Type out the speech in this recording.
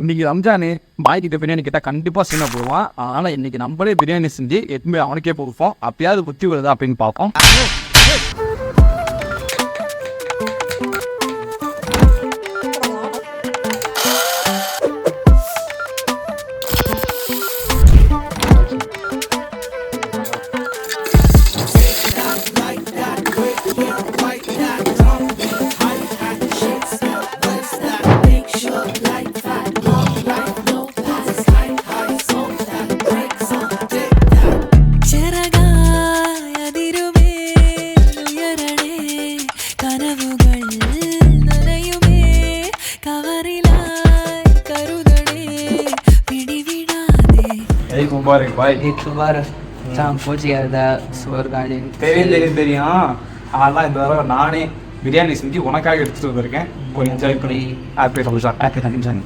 இன்னைக்கு ரம்ஜானு பாய் கிட்ட பிரியாணி கேட்டால் கண்டிப்பாக சீனா போடுவான். அதனால் இன்னைக்கு நம்மளே பிரியாணி செஞ்சு எதுவுமே அவனுக்கே கொடுப்போம். அப்பயாவது புத்தி வருதா அப்படின்னு பார்ப்போம். मुबारक भाई मुबारक शाम पहुंच गया था सोर गार्डन தெரியும் அதெல்லாம் இந்த தடவை நானே பிரியாணி செஞ்சு உனக்காக எடுத்துட்டு வந்திருக்கேன். கொஞ்சம் என்ஜாய் பண்ணி ஹாப்பி ரம்ஜான். ஹாப்பி ரம்ஜான்.